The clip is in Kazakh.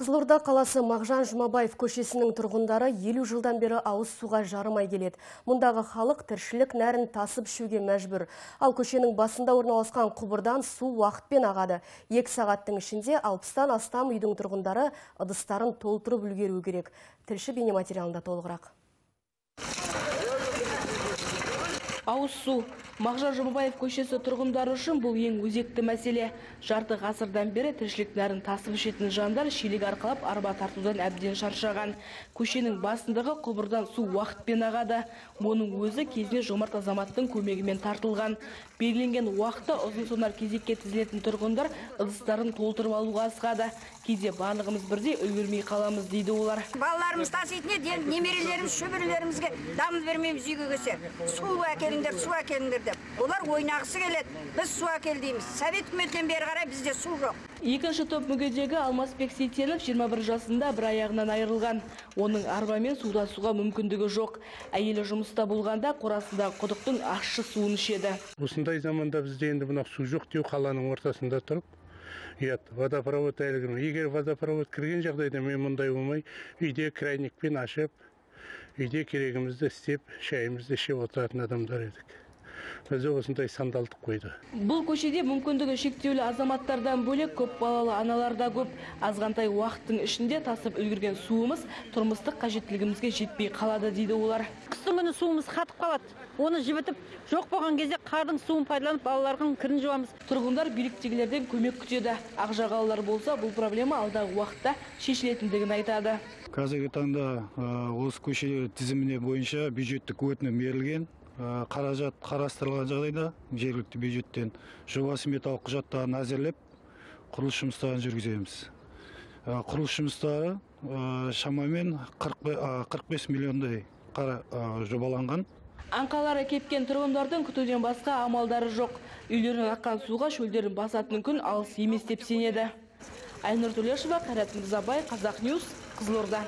Қызылорда қаласы Мағжан Жұмабаев көшесінің тұрғындары 50 жылдан бері ауыз суға жарымай келеді. Мұндағы халық тіршілік нәрін тасып ішуге мәжбүр. Ал көшенің басында орналасқан құбырдан су уақытпен ағады. 2 сағаттың ішінде 60-тан астам үйдің тұрғындары ыдыстарын толтырып үлгеру керек. Тілші бейнематериалында толығырақ. Ауыз су. Мағжан Жұмабаев көшесі тұрғындары үшін бұл ең өзекті мәселе. Жарты ғасырдан бері тіршілік нәрін тасып ішетін жандар шелек арқалап арба тартудан әбден шаршаған. Көшенің басындағы құбырдан су уақытпен ағады. Оның өзі кезінде жомарт азаматтың көмегімен тартылған. Белгіленген уақытта ұзын сонар кезекке тізілетін тұрғындар ыдыстарын толтырып алуға асығады. Кейде барлығымыз бірдей үлгермей қаламыз дейді олар. Балаларымыз таситын еді, немерелеріміз, шөберелерімізге дамыл бермейміз үйге келсе. Су әкеліңдер деп. Олар ойнағысы келеді. Біз су әкелдейміз. Совет үкіметінен бері қарай бізде су жоқ. Екінші топ мүгедегі Алмасбек Сейтенов 21 жасында бір аяғынан айырылған. Оның арбамен суда суға мүмкіндігі жоқ. Әйелі жұмыста болғанда қорасындағы құдықтың ащы суын ішеді. Осындай заманда бізде енді мына су жоқ деу қаланың ортасында тұрып. Водопровод әлгім. Егер водопровод кірген жағдайда мен мұндай болмай, үйде крайникпен ашып, үйде керегімізді істеп, шайымызды ішіп отыратын адамдар едік. Біз осындай сандалтып қойды. Бұл көшеде мүмкіндігі шектеулі азаматтардан бөлек көп балалы аналар да көп. Азғантай уақыттың ішінде тасып үлгерген суымыз тұрмыстық қажеттілігімізге жетпей қалады дейді олар. Қыстың күні суымыз қатып қалады. Оны жібітіп, жоқ болған кезде қардың суын пайдаланып балалардың кірін жуамыз. Тұрғындар биліктегілерден көмек күтеді. Ақжағалылар болса, бұл проблема алдағы уақытта шешілетіндігін айтады. Қазіргі таңда осы көше тізіміне бойынша бюджеттік өтінім берілген. Қаражат қарастырылған жағдайда жергілікті бюджеттен жоба сметалық құжаттарын әзірлеп, құрылыс жұмыстарын жүргіземіз. Құрылыс жұмыстары шамамен 45 миллиондай жобаланған. Аңқалары кепкен тұрғындардың күтуден басқа амалдары жоқ. Үйлерінен аққан суға шөлдерін басатын күн алыс емес деп сенеді. Айнұр Төлешова, Қайрат Мырзабай, Қазақ Ньюс, Қызылорда.